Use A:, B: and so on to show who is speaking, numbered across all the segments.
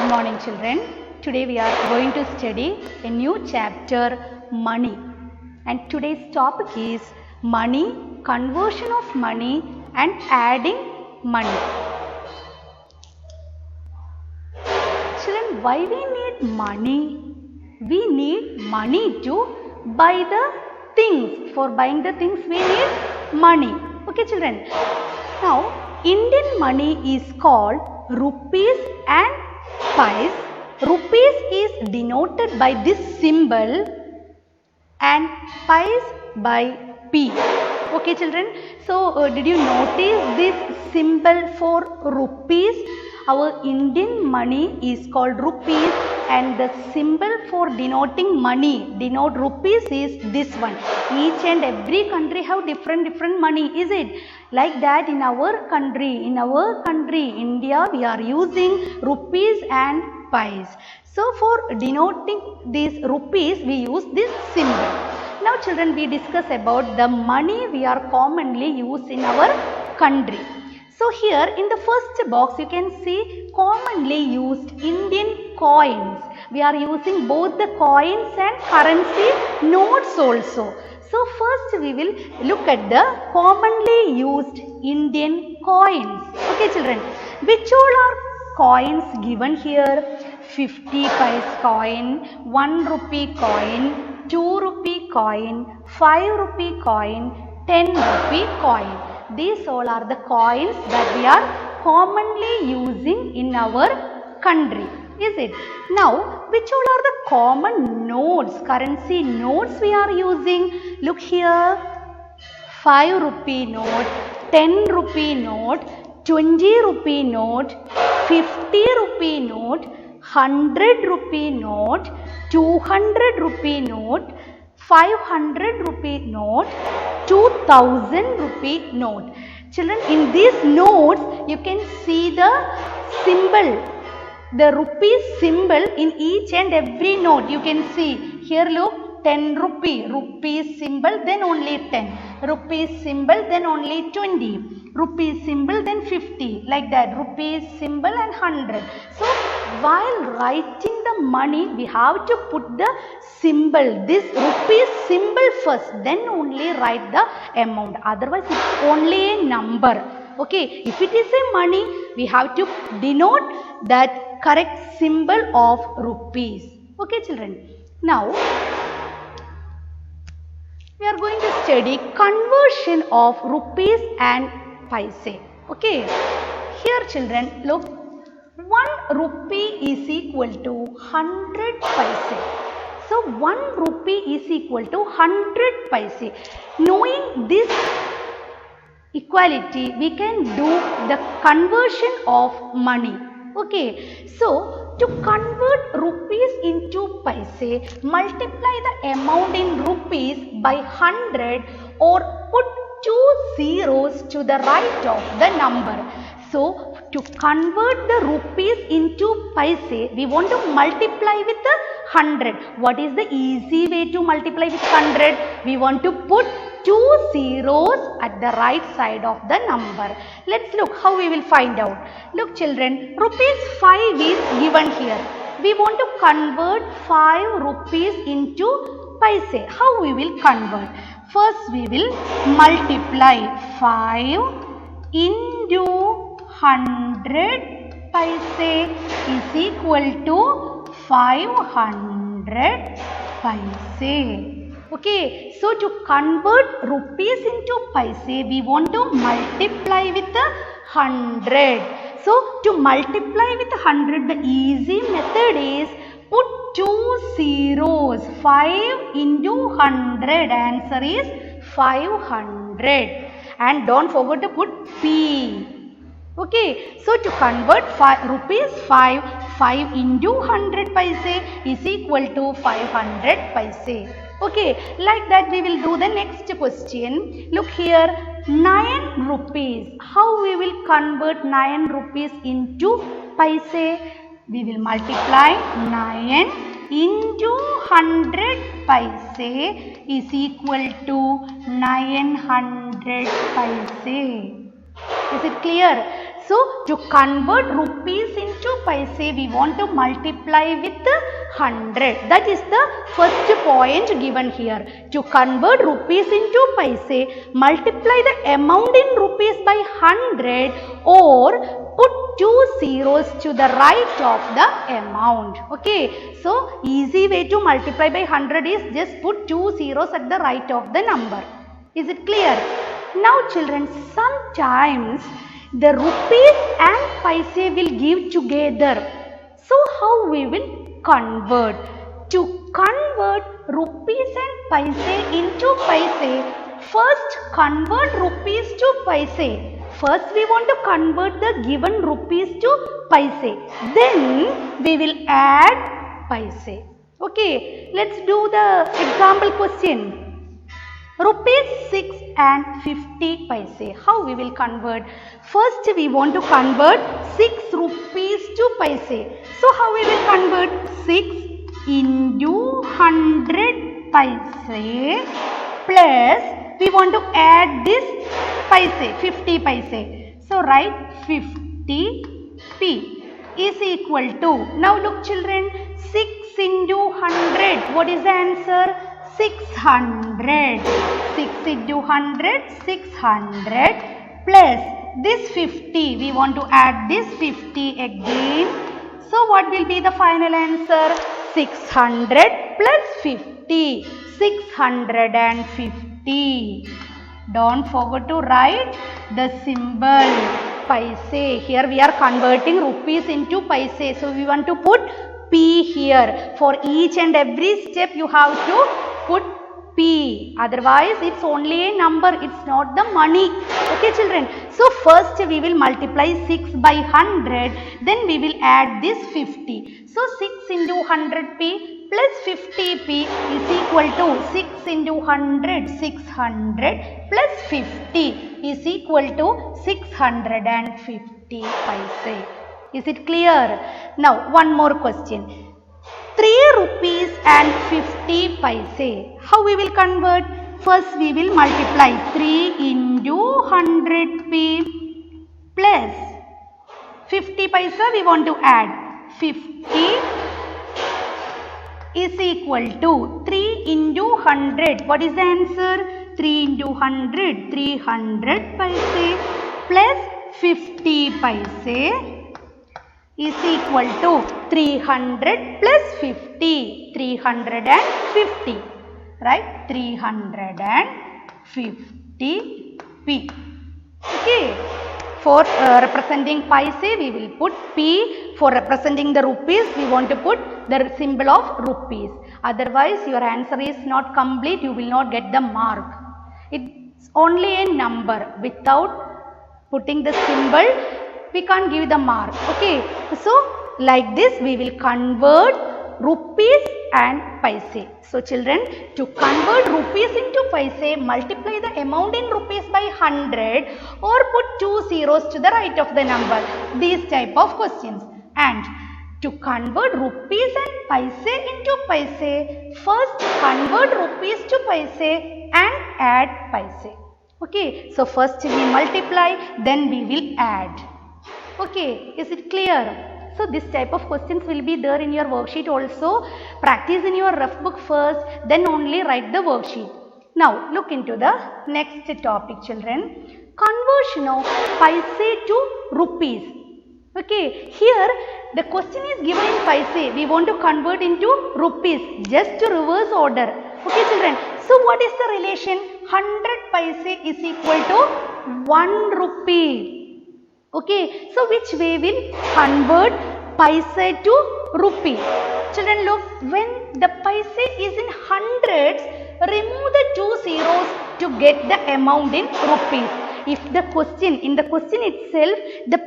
A: Good morning children. Today we are going to study a new chapter, money, and today's topic is money, conversion of money and adding money. Children, why we need money? We need money to buy the things. For buying the things we need money. Okay children. Now Indian money is called rupees and pice. Rupees is denoted by this symbol and pice by P. Okay children. So did you notice this symbol for rupees? Our Indian money is called rupees and the symbol for denoting money, denote rupees, is this one. Each and every country have different money, is it? Like that in our country, India, we are using rupees and pice. So for denoting these rupees, we use this symbol. Now children, we discuss about the money we are commonly used in our country. So here in the first box you can see commonly used Indian coins. We are using both the coins and currency notes also. So first we will look at the commonly used Indian coins. Okay children, which all are coins given here? 50 paise coin, 1 rupee coin, 2 rupee coin, 5 rupee coin, 10 rupee coin. These all are the coins that we are commonly using in our country, is it? Now, which all are the common notes, currency notes we are using? Look here, 5 rupee note, 10 rupee note, 20 rupee note, 50 rupee note, 100 rupee note, 200 rupee note, 500 rupee note, 2000 rupee note. Children, in these notes you can see the symbol, the rupee symbol in each and every note. You can see here, look, 10 rupee symbol, then only 10, rupee symbol, then only 20, rupee symbol, then 50, like that, rupee symbol and 100. So while writing the money, we have to put the symbol, this rupee symbol first, then only write the amount. Otherwise it's only a number. Okay, if it is a money, we have to denote that correct symbol of rupees. Okay children. Now we are going to study conversion of rupees and paise. Okay, here children, look, 1 rupee is equal to 100 paise. So 1 rupee is equal to 100 paise. Knowing this equality, we can do the conversion of money. Okay, so to convert rupees into paise, multiply the amount in rupees by 100 or put 2 zeros to the right of the number. So to convert the rupees into paise, we want to multiply with the 100. What is the easy way to multiply with 100? We want to put 2 zeros at the right side of the number. Let's look how we will find out. Look children, rupees 5 is given here. We want to convert 5 rupees into paise. How we will convert? First we will multiply 5 into 100 paise is equal to 500 paise. Okay, so to convert rupees into paise, we want to multiply with the 100. So to multiply with 100, the easy method is put 2 zeros. 5 into 100, answer is 500. And don't forget to put P. Okay, so to convert rupees 5 into 100 paise is equal to 500 paise. Okay, like that we will do the next question. Look here, 9 rupees. How we will convert 9 rupees into paise? We will multiply 9 into 100 paise is equal to 900 paise. Is it clear? So to convert rupees into paise, we want to multiply with 100. That is the first point given here. To convert rupees into paise, multiply the amount in rupees by 100 or put 2 zeros to the right of the amount. Okay, so easy way to multiply by 100 is just put 2 zeros at the right of the number. Is it clear? Now children, sometimes the rupees and paise will give together. So how we will convert? To convert rupees and paise into paise, first convert rupees to paise. First we want to convert the given rupees to paise. Then we will add paise. Okay, let's do the example question. Rupees 6 and 50 paise. How we will convert? First we want to convert 6 rupees to paise. So how we will convert? 6 into 100 paise plus we want to add this paise, 50 paise. So write 50p is equal to, now look children, 6 into 100. What is the answer? 600. 6 into 100, 600 plus this 50. We want to add this 50 again. So what will be the final answer? 600 plus 50. 650. Don't forget to write the symbol paise. Here we are converting rupees into paise. So we want to put P here. For each and every step you have to put P. Otherwise it's only a number. It's not the money. Okay children. So first we will multiply 6 by 100. Then we will add this 50. So 6 into 100p plus 50p is equal to 6 into 100. 600 plus 50 is equal to 650 paise. Is it clear? Now one more question. 3 rupees and 50 paise. How we will convert? First we will multiply 3 into 100p plus 50 paise we want to add. 50 is equal to 3 into 100. What is the answer? 3 into 100. 300 paise plus 50 paise is equal to 300 plus 50. 350. Right? 350p. Okay. For representing paise we will put P. For representing the rupees we want to put the symbol of rupees. Otherwise your answer is not complete. You will not get the mark. It's only a number. Without putting the symbol we can't give the mark. Okay. So like this we will convert rupees and paise. So children, to convert rupees into paise, multiply the amount in rupees by 100 or put 2 zeros to the right of the number. These type of questions. And to convert rupees and paise into paise, first convert rupees to paise and add paise. Okay. So first we multiply, then we will add. Okay. Is it clear? So this type of questions will be there in your worksheet also. Practice in your rough book first, then only write the worksheet. Now look into the next topic children. Conversion of paise to rupees. Okay, here the question is given in paise. We want to convert into rupees, just to reverse order. Okay children. So what is the relation? 100 paise is equal to 1 rupee. Okay, so which way will convert paise to rupee? Children look, when the paise is in hundreds, remove the 2 zeros to get the amount in rupees. If the question, in the question itself, the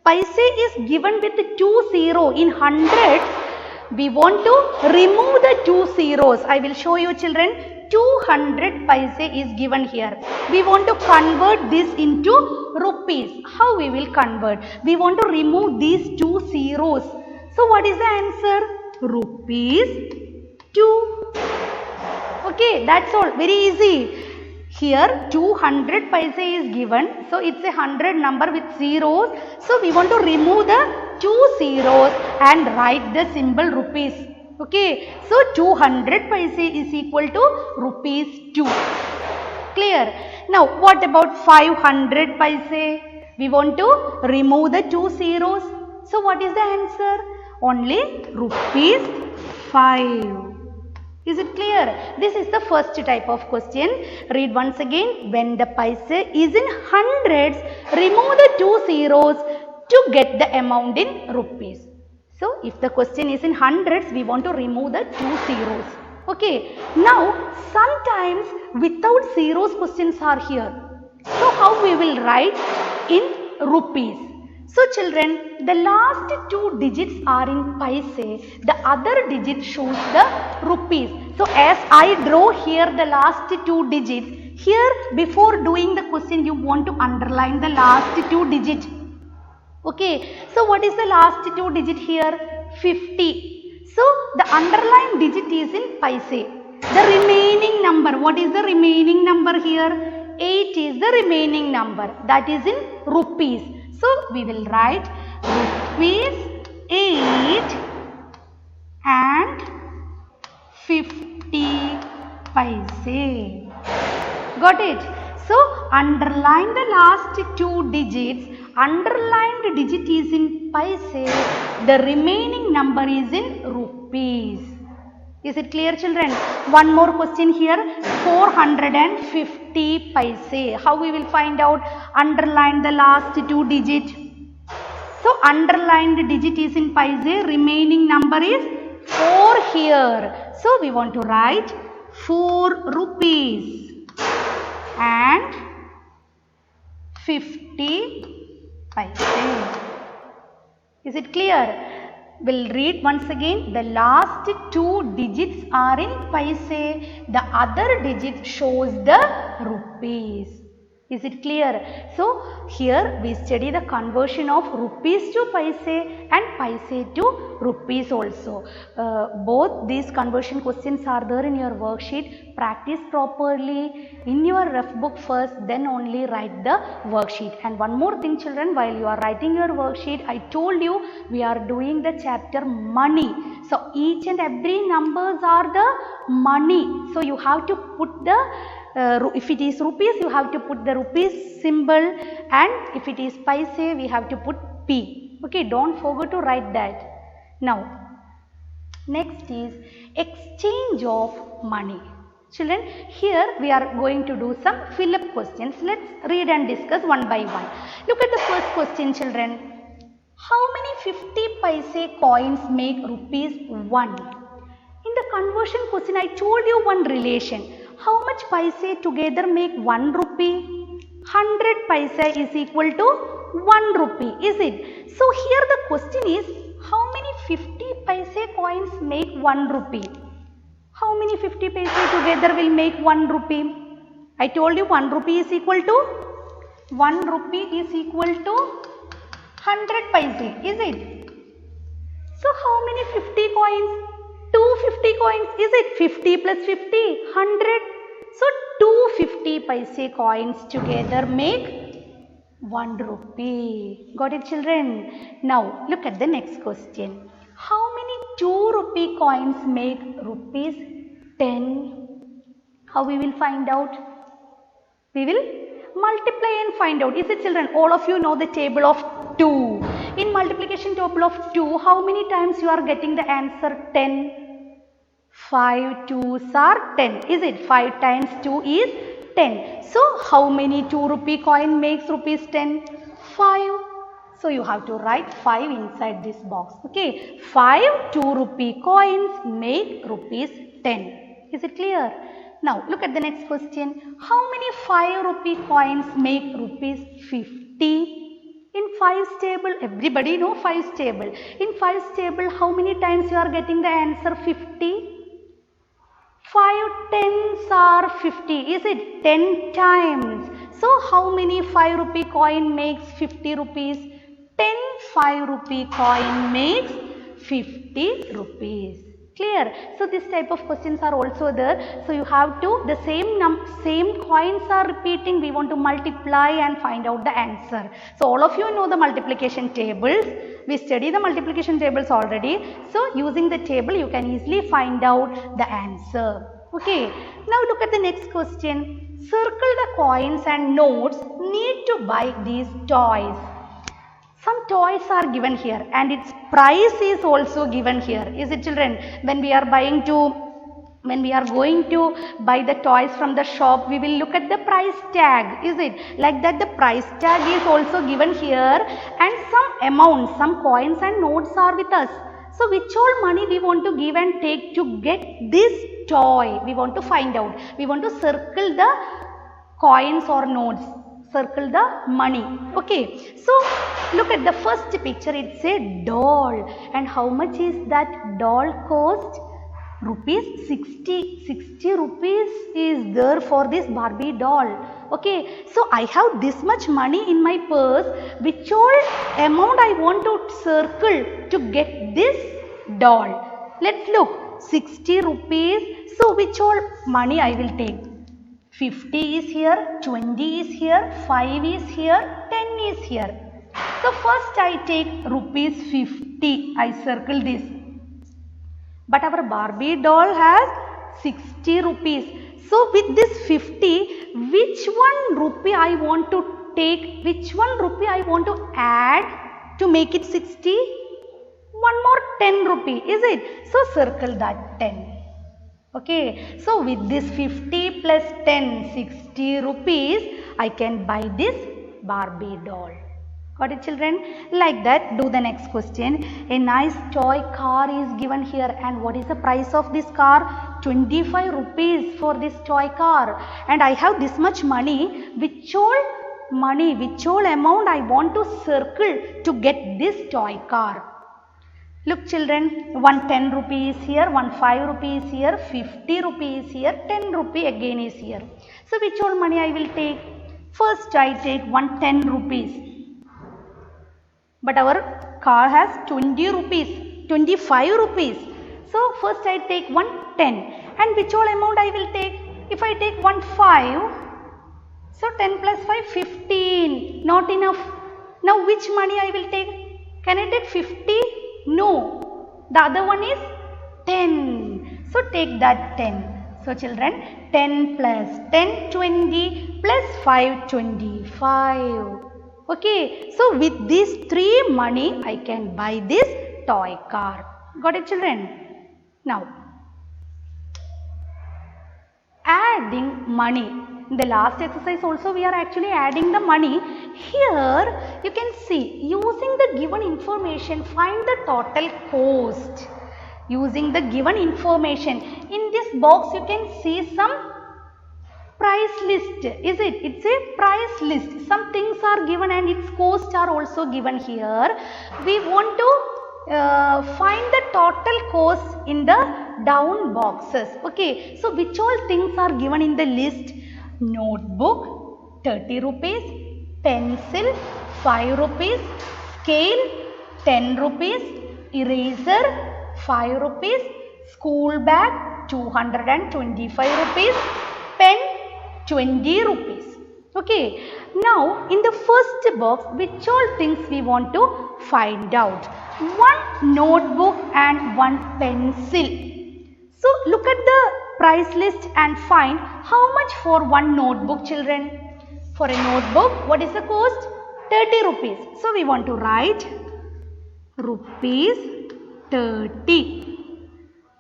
A: paise is given with 2 zero in hundreds, we want to remove the 2 zeros. I will show you children. 200 paise is given here. We want to convert this into rupees. How we will convert? We want to remove these 2 zeros. So what is the answer? Rupees 2. Okay, that's all. Very easy. Here 200 paise is given. So it's a 100 number with zeros. So we want to remove the 2 zeros and write the symbol rupees. Okay. So 200 paise is equal to rupees 2. Clear? Now what about 500 paise? We want to remove the 2 zeros. So what is the answer? Only rupees 5. Is it clear? This is the first type of question. Read once again. When the paise is in hundreds, remove the 2 zeros to get the amount in rupees. So if the question is in hundreds, we want to remove the 2 zeros. Okay. Now sometimes without zeros questions are here. So how we will write in rupees? So children, the last 2 digits are in paise, the other digit shows the rupees. So as I draw here the last 2 digits, here before doing the question you want to underline the last 2 digits. Okay, so what is the last 2 digit here? 50. So the underlined digit is in paise. The remaining number, what is the remaining number here? 8 is the remaining number, that is in rupees. So we will write rupees 8 and 50 paise. Got it? So underline the last 2 digits. Underlined digit is in paise. The remaining number is in rupees. Is it clear, children? One more question here. 450 paise. How we will find out? Underline the last 2 digits. So underlined digit is in paise. Remaining number is 4 here. So we want to write 4 rupees and 50 paise. Is it clear? We'll read once again. The last 2 digits are in paise. The other digit shows the rupees. Is it clear? So here we study the conversion of rupees to paise and paise to rupees also. Both these conversion questions are there in your worksheet. Practice properly in your rough book first, then only write the worksheet. And one more thing, children, while you are writing your worksheet, I told you we are doing the chapter money. So each and every numbers are the money. So you have to put the if it is rupees, you have to put the rupees symbol, and if it is paise, we have to put P. Okay, don't forget to write that. Now, next is exchange of money. Children, here we are going to do some fill-up questions. Let's read and discuss one by one. Look at the first question, children. How many 50 paise coins make rupees 1? In the conversion question, I told you one relation. How much paise together make 1 rupee? 100 paise is equal to 1 rupee, is it? So here the question is, how many 50 paise coins make 1 rupee? How many 50 paise together will make 1 rupee? I told you 1 rupee is equal to 1 rupee is equal to 100 paise, is it? So how many 50 coins? 250 coins, is it? 50 plus 50, 100. So 250 paise coins together make 1 rupee. Got it, children? Now look at the next question. How many 2 rupee coins make rupees 10? How we will find out? We will multiply and find out. Is it, children? All of you know the table of 2. In multiplication table of 2, how many times you are getting the answer 10? 5 2s are 10. Is it? 5 times 2 is 10. So how many 2 rupee coin makes rupees 10? 5. So you have to write 5 inside this box. Okay. 5 2 rupee coins make rupees 10. Is it clear? Now look at the next question. How many 5 rupee coins make rupees 50? In 5's table, everybody know 5's table. In 5's table, how many times you are getting the answer 50? 5 10s are 50. Is it? 10 times. So how many 5 rupee coin makes 50 rupees? 10 5 rupee coin makes 50 rupees. Clear? So this type of questions are also there. So you have to, the same coins are repeating. We want to multiply and find out the answer. So all of you know the multiplication tables. We study the multiplication tables already. So using the table you can easily find out the answer. Okay. Now look at the next question. Circle the coins and notes need to buy these toys. Some toys are given here and its price is also given here. Is it, children? When we are going to buy the toys from the shop, we will look at the price tag. Is it? Like that the price tag is also given here and some amount, some coins and notes are with us. So which all money we want to give and take to get this toy? We want to find out. We want to circle the coins or notes. Circle the money. Okay, so look at the first picture. It's a doll, and how much is that doll cost? Rupees 60. 60 rupees is there for this Barbie doll. Okay, so I have this much money in my purse. Which all amount I want to circle to get this doll? Let's look. 60 rupees. So which all money I will take? 50 is here, 20 is here, 5 is here, 10 is here. So first I take rupees 50, I circle this. But our Barbie doll has 60 rupees. So with this 50, which one rupee I want to take, which one rupee I want to add to make it 60? One more 10 rupee, is it? So circle that 10. Okay, so with this 50 plus 10, 60 rupees, I can buy this Barbie doll. Got it, children? Like that, do the next question. A nice toy car is given here, and what is the price of this car? 25 rupees for this toy car. And I have this much money. Which all amount I want to circle to get this toy car? Look, children, one 10 rupees here, one 5 rupees here, 50 rupees here, 10 rupee again is here. So which all money I will take? First I take one 10 rupees. But our car has 20 rupees, 25 rupees. So first I take one 10. And which all amount I will take? If I take one 5, so 10 plus 5, 15. Not enough. Now which money I will take? Can I take 50? No, the other one is 10. So take that 10. So children, 10 plus 10, 20 plus 5, 25. Okay, so with these three money, I can buy this toy car. Got it, children? Now, adding money. In the last exercise also we are actually adding the money. Here you can see, using the given information, find the total cost. Using the given information. In this box you can see some price list. Is it? It's a price list. Some things are given and its costs are also given here. We want to find the total cost in the down boxes. Okay. So which all things are given in the list? Notebook 30 rupees, pencil 5 rupees, scale 10 rupees, eraser 5 rupees, school bag 225 rupees, pen 20 rupees. Okay. Now in the first box, which all things we want to find out? One notebook and one pencil. So look at the price list and find how much for one notebook, children. For a notebook, what is the cost? 30 rupees. So we want to write rupees 30.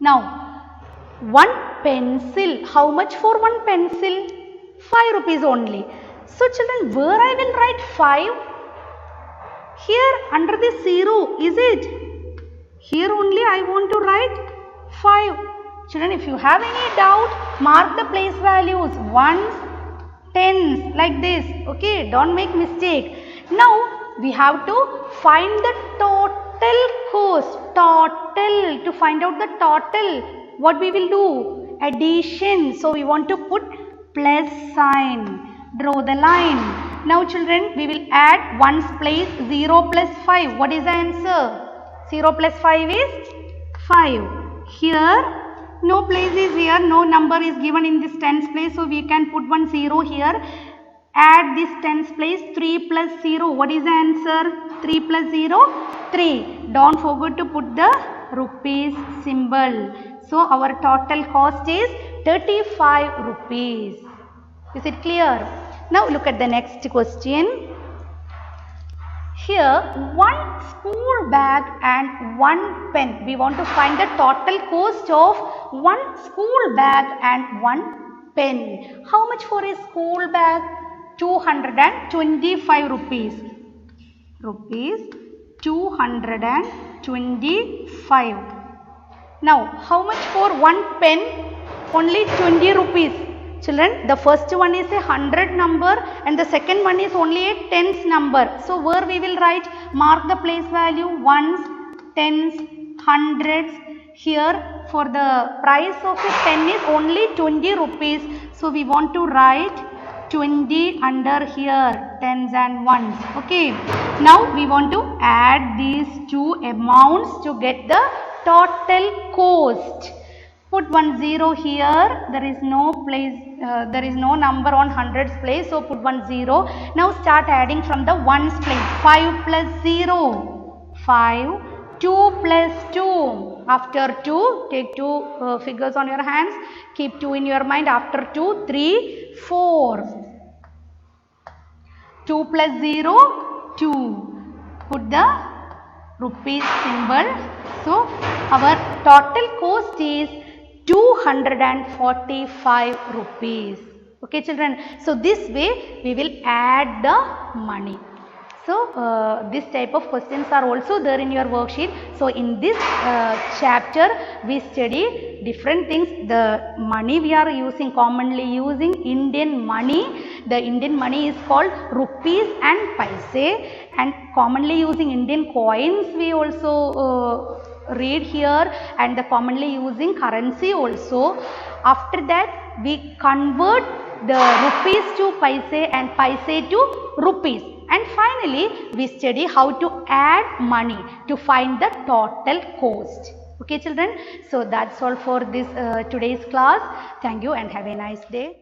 A: Now, one pencil, how much for one pencil? 5 rupees only. So children, where I will write 5? Here under the 0, is it? Here only I want to write 5. Children, if you have any doubt, mark the place values, ones, tens, like this. Okay, don't make mistake. Now, we have to find the total cost. Total, to find out the total, what we will do? Addition. So, we want to put plus sign. Draw the line. Now, children, we will add ones place 0 plus 5. What is the answer? 0 plus 5 is 5. Here no place is here, no number is given in this tens place, so we can put one 0 here. Add this tens place, 3 plus 0. What is the answer? 3 plus 0, 3. Don't forget to put the rupees symbol. So our total cost is 35 rupees. Is it clear? Now look at the next question. Here, one school bag and one pen. We want to find the total cost of one school bag and one pen. How much for a school bag? 225 rupees. 225. Now, how much for one pen? Only 20 rupees. Children, the first one is a 100 number and the second one is only a tens number. So, where we will write, mark the place value, ones, tens, hundreds. Here, for the price of a pen is only 20 rupees. So, we want to write 20 under here, tens and ones. Okay. Now, we want to add these two amounts to get the total cost. Put 1 0 here. There is no place, there is no number on hundreds place. So put 1 0. Now start adding from the ones place. 5 plus 0. 5. 2 plus 2. After 2, take two figures on your hands. Keep 2 in your mind. After 2, 3, 4. 2 plus 0, 2. Put the rupees symbol. So our total cost is 245 rupees. Okay children, so this way we will add the money. So this type of questions are also there in your worksheet. So in this chapter we study different things. The money we are using, commonly using Indian money. The Indian money is called rupees and paise, and commonly using Indian coins we also read here, and the commonly using currency also. After that we convert the rupees to paise and paise to rupees, and finally we study how to add money to find the total cost. Okay children, so that's all for this today's class. Thank you and have a nice day.